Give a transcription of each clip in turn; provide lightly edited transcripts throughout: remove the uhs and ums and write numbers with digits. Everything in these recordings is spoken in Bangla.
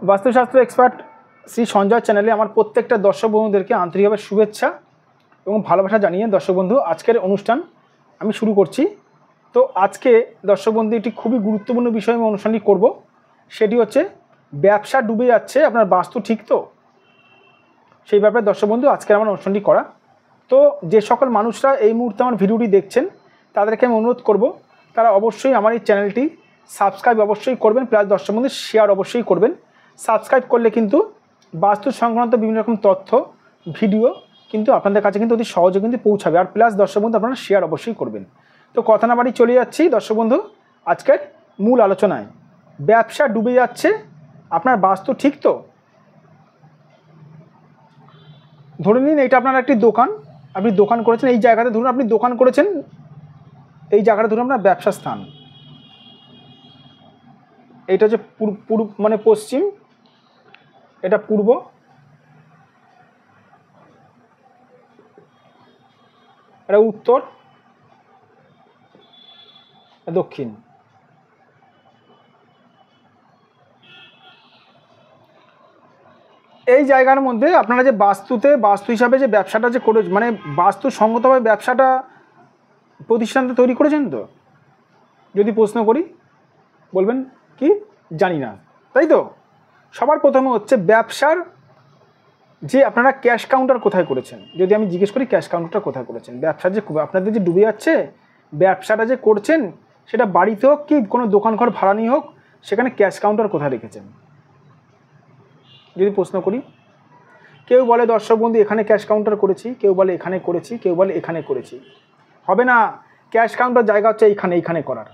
বাস্তুশাস্ত্র এক্সপার্ট শ্রী সঞ্জয় চ্যানেলে আমার প্রত্যেকটা দর্শক বন্ধুদেরকে আন্তরিকভাবে শুভেচ্ছা এবং ভালোবাসা জানিয়ে দর্শক বন্ধু আজকের অনুষ্ঠান আমি শুরু করছি। তো আজকে দর্শক বন্ধু একটি খুবই গুরুত্বপূর্ণ বিষয় আমি অনুষ্ঠানটি করব, সেটি হচ্ছে ব্যবসা ডুবে যাচ্ছে, আপনার বাস্তু ঠিক তো? সেই ব্যাপারে দর্শক বন্ধু আজকের আমার অনুষ্ঠানটি করা। তো যে সকল মানুষরা এই মুহূর্তে আমার ভিডিওটি দেখছেন তাদেরকে আমি অনুরোধ করব তারা অবশ্যই আমার এই চ্যানেলটি সাবস্ক্রাইব অবশ্যই করবেন, প্লাস দর্শক বন্ধু শেয়ার অবশ্যই করবেন। সাবস্ক্রাইব করলে কিন্তু বাস্তু সংক্রান্ত বিভিন্ন রকম তথ্য ভিডিও কিন্তু আপনাদের কাছে কিন্তু অতি সহজে কিন্তু পৌঁছাবে, আর প্লাস দর্শক বন্ধু আপনারা শেয়ার অবশ্যই করবেন। তো কথা না বাড়ি চলে যাচ্ছি দর্শক বন্ধু আজকের মূল আলোচনায়। ব্যবসা ডুবে যাচ্ছে, আপনার বাস্তু ঠিক তো? ধরে নিন এটা আপনার একটি দোকান, আপনি দোকান করেছেন এই জায়গাতে, ধরুন আপনি দোকান করেছেন এই জায়গাটা, ধরুন আপনার ব্যবসা স্থান। এইটা হচ্ছে পূর্ব মানে পশ্চিম, এটা পূর্ব, এটা উত্তর, দক্ষিণ। এই জায়গার মধ্যে আপনারা যে বাস্তু হিসাবে যে ব্যবসাটা যে করে, মানে বাস্তুসঙ্গতভাবে ব্যবসাটা প্রতিষ্ঠানটা তৈরি করেছেন তো? যদি প্রশ্ন করি বলবেন কি জানি না, তাই তো? সবার প্রথমে হচ্ছে ব্যবসার যে আপনারা ক্যাশ কাউন্টার কোথায় করেছেন। যদি আমি জিজ্ঞেস করি ক্যাশ কাউন্টারটা কোথায় করেছেন, ব্যবসার যে আপনাদের যে ডুবে যাচ্ছে ব্যবসাটা যে করছেন, সেটা বাড়িতে হোক কি কোনো দোকান ঘর ভাড়া নিয়ে হোক, সেখানে ক্যাশ কাউন্টার কোথায় রেখেছেন যদি প্রশ্ন করি। কেউ বলে দর্শক বন্ধু এখানে ক্যাশ কাউন্টার করেছি, কেউ বলে এখানে করেছি, কেউ বলে এখানে করেছি। হবে না, ক্যাশ কাউন্টার জায়গা হচ্ছে এইখানে করার।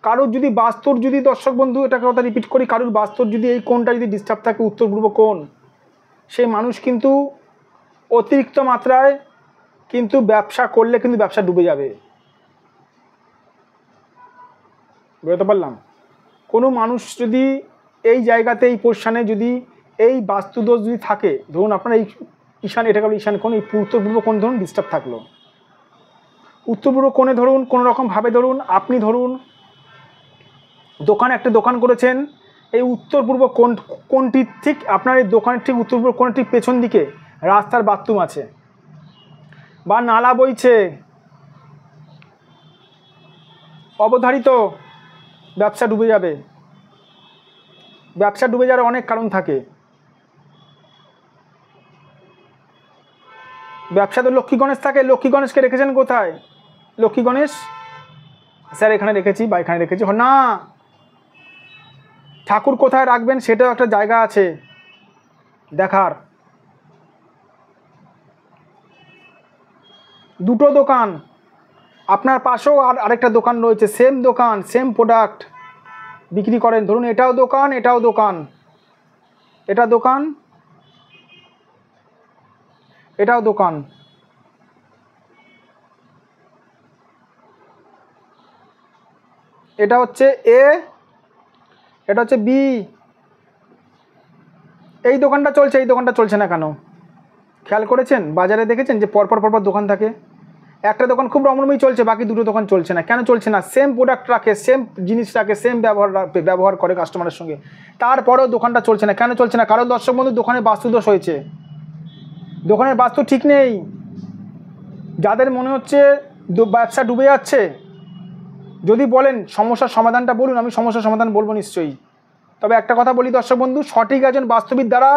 কারোর যদি বাস্তুর যদি দর্শক বন্ধু এটাকে কথা রিপিট করি, কারোর বাস্তুর যদি এই কোণটা যদি ডিস্টার্ব থাকে, উত্তর পূর্ব কোণ, সেই মানুষ কিন্তু অতিরিক্ত মাত্রায় কিন্তু ব্যবসা করলে কিন্তু ব্যবসা ডুবে যাবে। বুঝতে পারলাম? কোনো মানুষ যদি এই জায়গাতে এই পজিশানে যদি এই বাস্তুদোষ যদি থাকে, ধরুন আপনার এই ঈশান, এটা হলো ঈশান কোণ, এই উত্তর পূর্ব কোণ ধরুন ডিস্টার্ব থাকলো, উত্তর পূর্ব কোণে ধরুন কোনো রকমভাবে ধরুন আপনি ধরুন একটা দোকান করেছেন, এই উত্তর পূর্ব কোণটির ঠিক আপনার এই দোকানের ঠিক উত্তর পূর্ব কোণের ঠিক পেছন দিকে রাস্তার বাথরুম আছে বা নালা বইছে, অবধারিত, ব্যবসা ডুবে যাবে। ব্যবসা ডুবে যাওয়ার অনেক কারণ থাকে। ব্যবসাতে লক্ষ্মী গণেশ থাকে, লক্ষ্মী গণেশকে রেখেছেন কোথায়? লক্ষ্মী গণেশ স্যার এখানে রেখেছি বা এখানে রেখেছি, না, ঠাকুর কোথায় রাখবেন সেটাও একটা জায়গা আছে দেখার। দুটো দোকান, আপনার পাশেও আরেকটা দোকান রয়েছে, সেম দোকান, সেম প্রোডাক্ট বিক্রি করেন, ধরুন এটাও দোকান, এটাও দোকান, এটা দোকান, এটাও দোকান। এটা হচ্ছে এ, এটা হচ্ছে বি। এই দোকানটা চলছে, এই দোকানটা চলছে না কেন? খেয়াল করেছেন? বাজারে দেখেছেন যে পরপর দোকান থাকে, একটা দোকান খুব রমরমই চলছে, বাকি দুটো দোকান চলছে না। কেন চলছে না? সেম প্রোডাক্ট রাখে, সেম জিনিস রাখে, সেম ব্যবহার করে কাস্টমারের সঙ্গে, তারপরেও দোকানটা চলছে না। কেন চলছে না? কারণ দর্শক বন্ধু দোকানে বাস্তুদোষ হয়েছে, দোকানের বাস্তু ঠিক নেই। যাদের মনে হচ্ছে ব্যবসা ডুবে যাচ্ছে, যদি বলেন সমস্যার সমাধানটা বলুন, আমি সমস্যার সমাধান বলবো নিশ্চয়ই। তবে একটা কথা বলি দর্শক বন্ধু, সঠিক একজন বাস্তুবিদ দ্বারা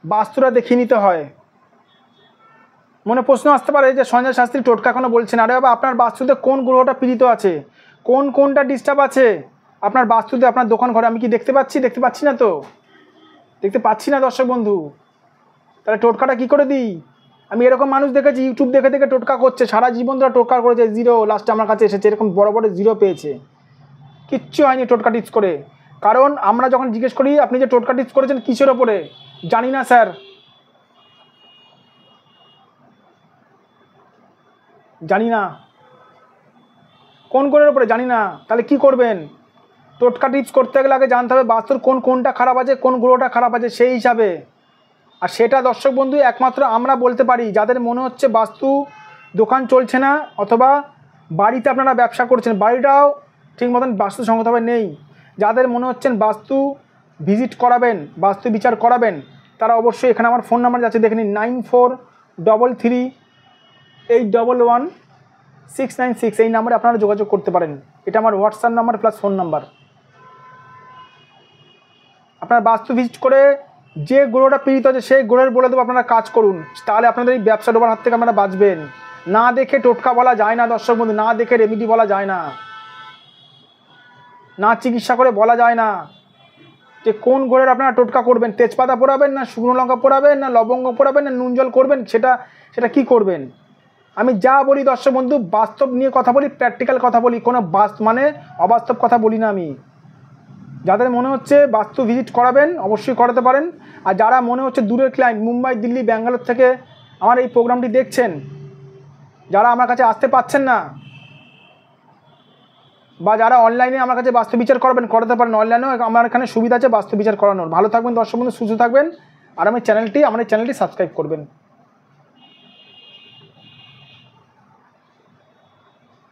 বাস্তুরা দেখিয়ে নিতে হয়। মনে প্রশ্ন আসতে পারে যে সঞ্জয় শাস্ত্রী টোটকা কোনো বলছেন, আরে বাবা আপনার বাস্তুতে কোন গ্রহটা পীড়িত আছে, কোনটা ডিস্টার্ব আছে আপনার বাস্তুতে, আপনার দোকান ঘরে আমি কি দেখতে পাচ্ছি না তো? দেখতে পাচ্ছি না দর্শক বন্ধু, তাহলে টোটকাটা কি করে দিই? আমি এরকম মানুষ দেখেছি ইউটিউব দেখে টোটকা করছে, সারা জীবন ধরে টোটকা করেছে, জিরো, লাস্টে আমার কাছে এসেছে এরকম বড় জিরো পেয়েছে, কিচ্ছু হয়নি টোটকা টিপস করে। কারণ আমরা যখন জিজ্ঞেস করি আপনি যে টোটকা টিপস করেছেন কিসের ওপরে, জানি না স্যার, জানি না, কোন গ্রহের ওপরে জানি না। তাহলে কি করবেন? টোটকা টিপস করতে গেলে আগে জানতে হবে বাস্তুর কোনটা খারাপ আছে, কোন গ্রহটা খারাপ আছে সেই হিসাবে। আর সেটা দর্শক বন্ধু একমাত্র আমরা বলতে পারি, যাদের মনে হচ্ছে বাস্তু দোকান চলছে না, অথবা বাড়িতে আপনারা ব্যবসা করছেন, বাড়িটাও ঠিক মতন বাস্তুসঙ্গতভাবে নেই, যাদের মনে হচ্ছেন বাস্তু ভিজিট করাবেন, বাস্তু বিচার করাবেন, তারা অবশ্যই এখানে আমার ফোন নাম্বার যাচ্ছে দেখে নিন 9433811696, এই নাম্বারে আপনারা যোগাযোগ করতে পারেন। এটা আমার WhatsApp number plus phone number. আপনারা বাস্তু ভিজিট করে যে গ্রহটা পীড়িত আছে সেই গ্রহের বলে দেবো আপনারা কাজ করুন, তাহলে আপনাদের এই ব্যবসা ডোবার হাত থেকে আপনারা বাঁচবেন। না দেখে টোটকা বলা যায় না দর্শক বন্ধু, না দেখে রেমিডি বলা যায় না, না চিকিৎসা করে বলা যায় না যে কোন গ্রহের আপনারা টোটকা করবেন। তেজপাতা পোড়াবেন, না শুকনো লঙ্কা পোড়াবেন, না লবঙ্গ পোড়াবেন, না নুন জল করবেন, সেটা কি করবেন। আমি যা বলি দর্শক বন্ধু বাস্তব নিয়ে কথা বলি, প্র্যাকটিক্যাল কথা বলি, কোনো মানে অবাস্তব কথা বলি না আমি। যাদের মনে হচ্ছে বাস্তু ভিজিট করাবেন অবশ্যই করাতে পারেন। আর যারা মনে হচ্ছে দূরের ক্লায়েন্ট, মুম্বাই, দিল্লি, ব্যাঙ্গালোর থেকে আমার এই প্রোগ্রামটি দেখছেন, যারা আমার কাছে আসতে পারছেন না, বা যারা অনলাইনে আমার কাছে বাস্তু বিচার করবেন করাতে পারেন, অনলাইনেও আমার এখানে সুবিধা আছে বাস্তু বিচার করানোর। ভালো থাকবেন দর্শক বন্ধু, সুস্থ থাকবেন, আর আমার চ্যানেলটি সাবস্ক্রাইব করবেন।